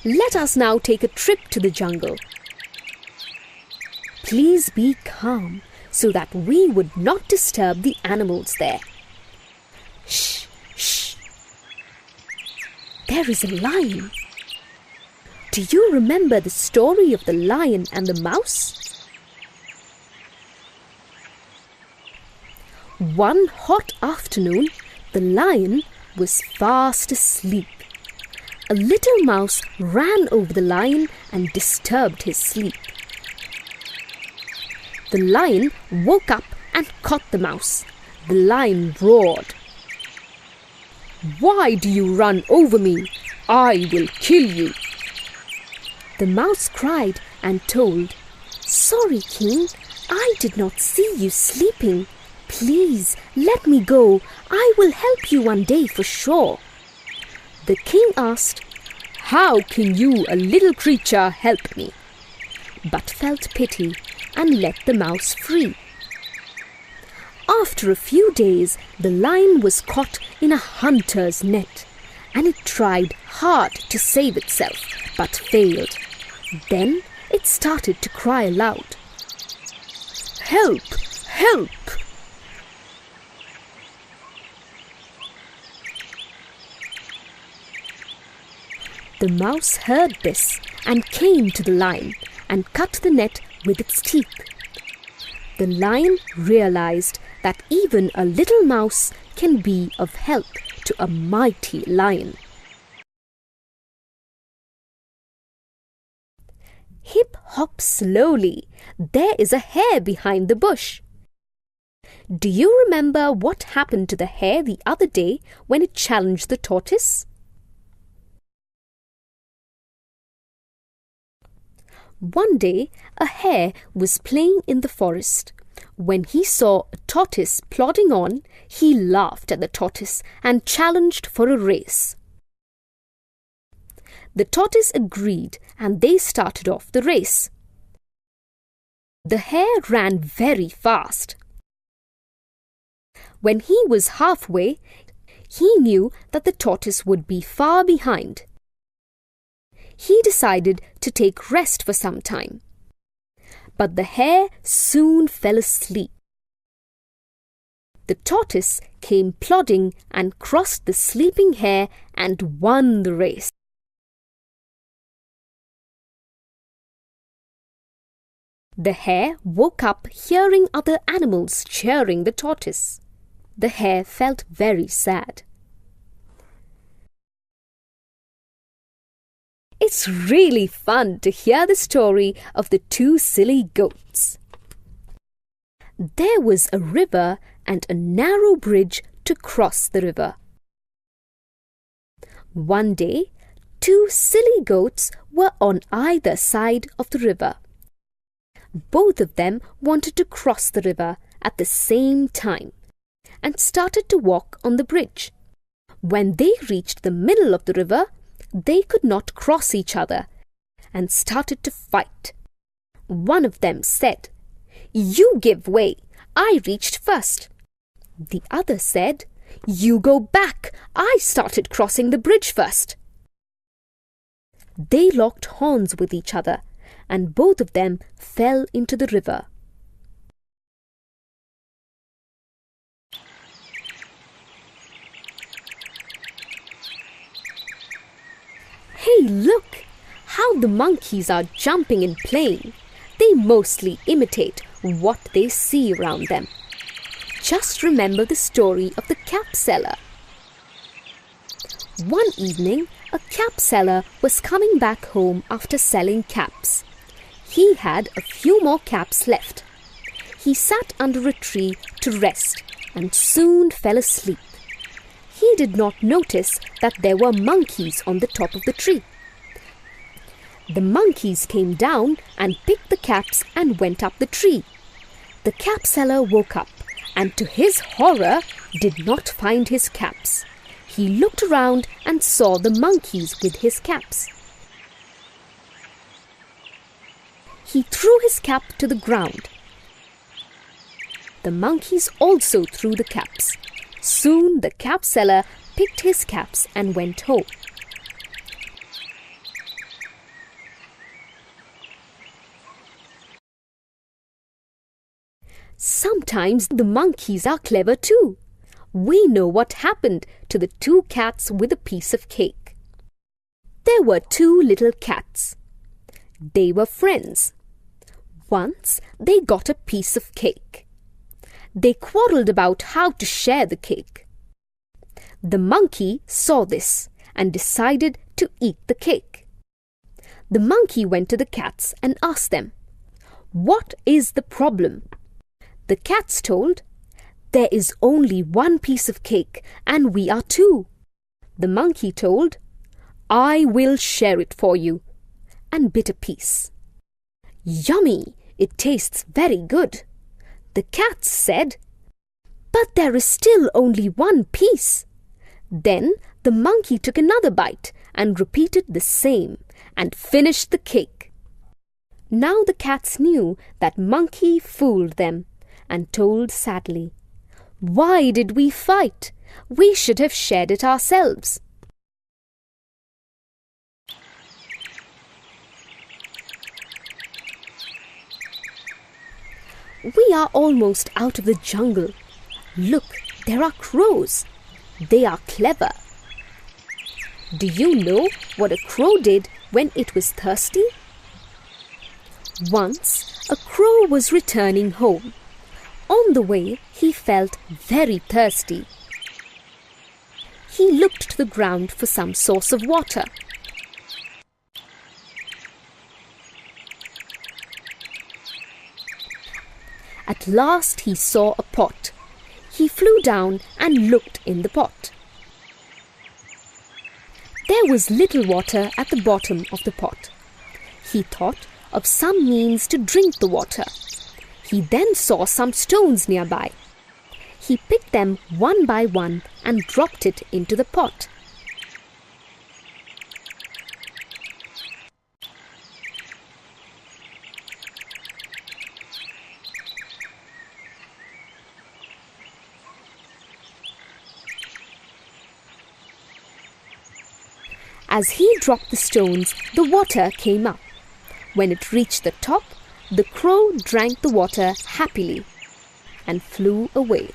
Let us now take a trip to the jungle. Please be calm so that we would not disturb the animals there. Shh, shh. There is a lion. Do you remember the story of the lion and the mouse? One hot afternoon, the lion was fast asleep. A little mouse ran over the lion and disturbed his sleep. The lion woke up and caught the mouse. The lion roared, "Why do you run over me? I will kill you." The mouse cried and told, "Sorry, King, I did not see you sleeping. Please let me go. I will help you one day for sure." The king asked, "How can you, a little creature, help me?" but felt pity and let the mouse free. After a few days, the lion was caught in a hunter's net, and it tried hard to save itself, but failed. Then it started to cry aloud, "Help! Help!" The mouse heard this and came to the lion and cut the net with its teeth. The lion realized that even a little mouse can be of help to a mighty lion. Hip hop slowly, there is a hare behind the bush. Do you remember what happened to the hare the other day when it challenged the tortoise? One day, a hare was playing in the forest. When he saw a tortoise plodding on, he laughed at the tortoise and challenged for a race. The tortoise agreed and they started off the race. The hare ran very fast. When he was halfway, he knew that the tortoise would be far behind. He decided to take rest for some time. But the hare soon fell asleep. The tortoise came plodding and crossed the sleeping hare and won the race. The hare woke up hearing other animals cheering the tortoise. The hare felt very sad. It's really fun to hear the story of the two silly goats. There was a river and a narrow bridge to cross the river. One day, two silly goats were on either side of the river. Both of them wanted to cross the river at the same time and started to walk on the bridge. When they reached the middle of the river, they could not cross each other and started to fight. One of them said, "You give way, I reached first." The other said, "You go back, I started crossing the bridge first." They locked horns with each other and both of them fell into the river. Hey, look! How the monkeys are jumping and playing. They mostly imitate what they see around them. Just remember the story of the cap seller. One evening, a cap seller was coming back home after selling caps. He had a few more caps left. He sat under a tree to rest and soon fell asleep. He did not notice that there were monkeys on the top of the tree. The monkeys came down and picked the caps and went up the tree. The cap seller woke up and to his horror did not find his caps. He looked around and saw the monkeys with his caps. He threw his cap to the ground. The monkeys also threw the caps. Soon the cap seller picked his caps and went home. Sometimes the monkeys are clever too. We know what happened to the two cats with a piece of cake. There were two little cats. They were friends. Once they got a piece of cake. They quarreled about how to share the cake. The monkey saw this and decided to eat the cake. The monkey went to the cats and asked them, "What is the problem?" The cats told, "There is only one piece of cake and we are two." The monkey told, "I will share it for you," and bit a piece. "Yummy! It tastes very good." The cats said, "But there is still only one piece." Then the monkey took another bite and repeated the same and finished the cake. Now the cats knew that monkey fooled them and told sadly, "Why did we fight? We should have shared it ourselves." We are almost out of the jungle. Look, there are crows. They are clever. Do you know what a crow did when it was thirsty? Once, a crow was returning home. On the way, he felt very thirsty. He looked to the ground for some source of water. At last he saw a pot. He flew down and looked in the pot. There was little water at the bottom of the pot. He thought of some means to drink the water. He then saw some stones nearby. He picked them one by one and dropped it into the pot. As he dropped the stones, the water came up. When it reached the top, the crow drank the water happily and flew away.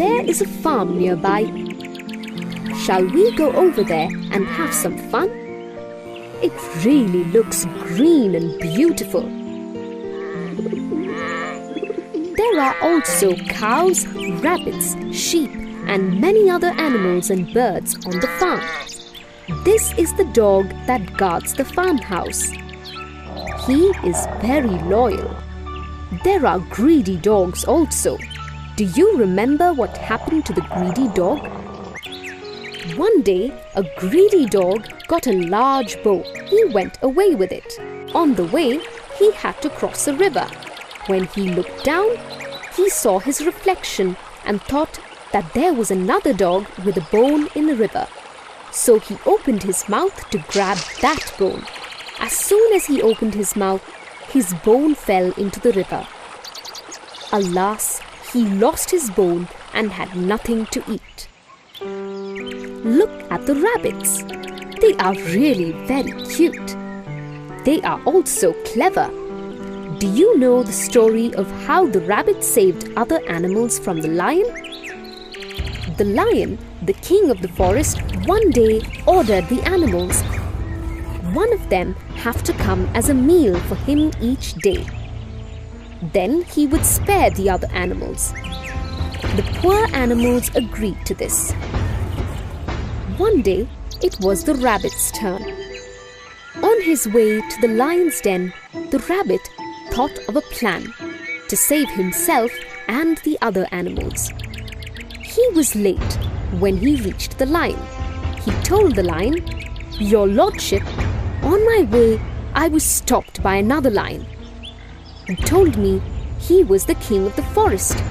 There is a farm nearby. Shall we go over there and have some fun? It really looks green and beautiful. There are also cows, rabbits, sheep, and many other animals and birds on the farm. This is the dog that guards the farmhouse. He is very loyal. There are greedy dogs also. Do you remember what happened to the greedy dog? One day, a greedy dog got a large bow. He went away with it. On the way, he had to cross a river. When he looked down, he saw his reflection and thought that there was another dog with a bone in the river. So he opened his mouth to grab that bone. As soon as he opened his mouth, his bone fell into the river. Alas, he lost his bone and had nothing to eat. Look at the rabbits. They are really very cute. They are also clever. Do you know the story of how the rabbit saved other animals from the lion? The lion, the king of the forest, one day ordered the animals. One of them have to come as a meal for him each day. Then he would spare the other animals. The poor animals agreed to this. One day, it was the rabbit's turn. On his way to the lion's den, the rabbit thought of a plan to save himself and the other animals. He was late when he reached the lion. He told the lion, "Your lordship, on my way, I was stopped by another lion. He told me he was the king of the forest.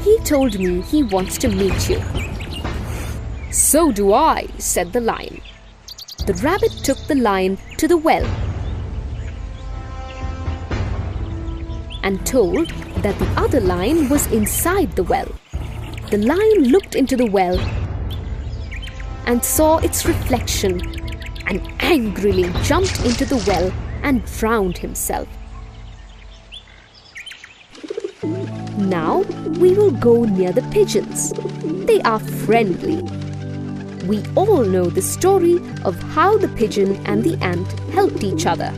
He told me he wants to meet you." "So do I," said the lion. The rabbit took the lion to the well and told that the other lion was inside the well. The lion looked into the well. and saw its reflection and angrily jumped into the well and drowned himself. Now we will go near the pigeons. They are friendly. We all know the story of how the pigeon and the ant helped each other.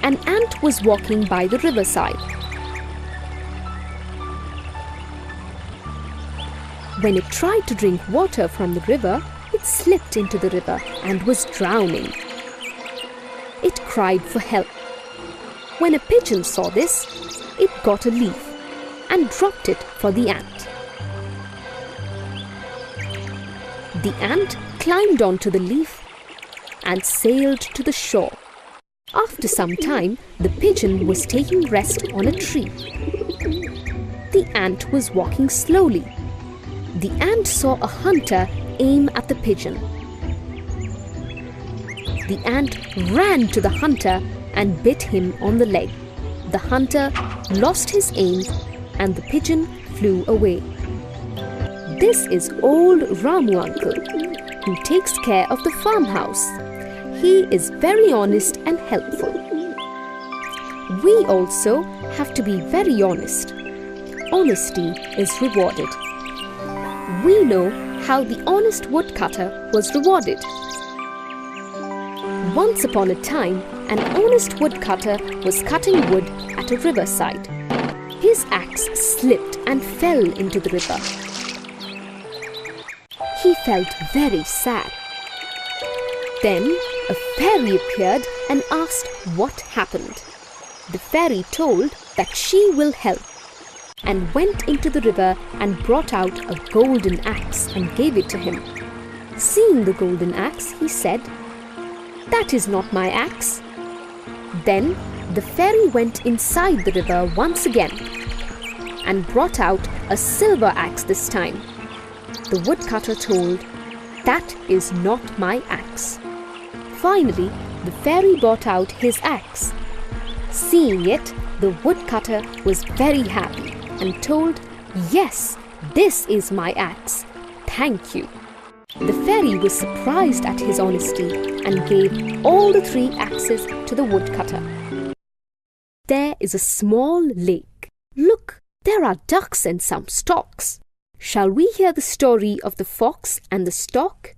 An ant was walking by the riverside. When it tried to drink water from the river, it slipped into the river and was drowning. It cried for help. When a pigeon saw this, it got a leaf and dropped it for the ant. The ant climbed onto the leaf and sailed to the shore. After some time, the pigeon was taking rest on a tree. The ant was walking slowly. The ant saw a hunter aim at the pigeon. The ant ran to the hunter and bit him on the leg. The hunter lost his aim and the pigeon flew away. This is old Ramu uncle, who takes care of the farmhouse. He is very honest and helpful. We also have to be very honest. Honesty is rewarded. We know how the honest woodcutter was rewarded. Once upon a time, an honest woodcutter was cutting wood at a riverside. His axe slipped and fell into the river. He felt very sad. Then a fairy appeared and asked what happened. The fairy told that she will help, and went into the river and brought out a golden axe and gave it to him. Seeing the golden axe, he said, "That is not my axe." Then the fairy went inside the river once again and brought out a silver axe this time. The woodcutter told, "That is not my axe." Finally, the fairy brought out his axe. Seeing it, the woodcutter was very happy and told, "Yes, this is my axe. Thank you." The fairy was surprised at his honesty and gave all the 3 axes to the woodcutter. There is a small lake. Look, there are ducks and some storks. Shall we hear the story of the fox and the stork?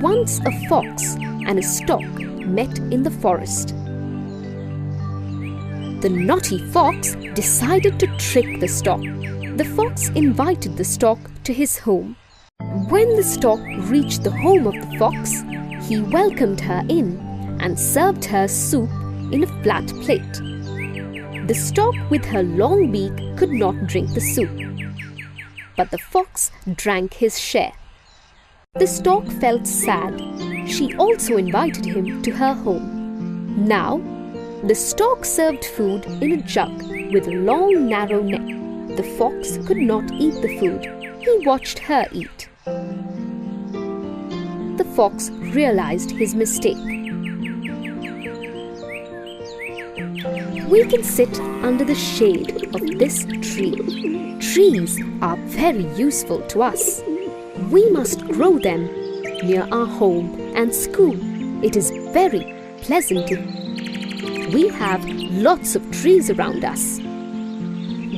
Once a fox and a stork met in the forest. The naughty fox decided to trick the stork. The fox invited the stork to his home. When the stork reached the home of the fox, he welcomed her in and served her soup in a flat plate. The stork with her long beak could not drink the soup, but the fox drank his share. The stork felt sad. She also invited him to her home. Now, the stork served food in a jug with a long, narrow neck. The fox could not eat the food. He watched her eat. The fox realized his mistake. We can sit under the shade of this tree. Trees are very useful to us. We must grow them near our home and school. It is very pleasant. We have lots of trees around us.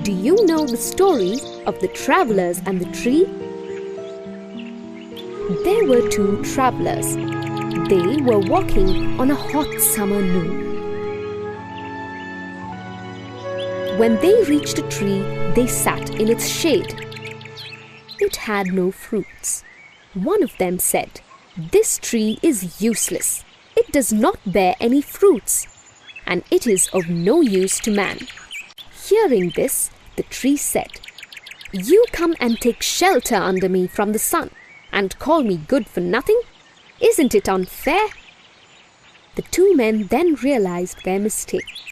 Do you know the story of the travelers and the tree? There were 2 travelers. They were walking on a hot summer noon. When they reached a tree, they sat in its shade. It had no fruits. One of them said, "This tree is useless. It does not bear any fruits, and it is of no use to man." Hearing this, the tree said, "You come and take shelter under me from the sun and call me good for nothing? Isn't it unfair?" The 2 men then realized their mistake.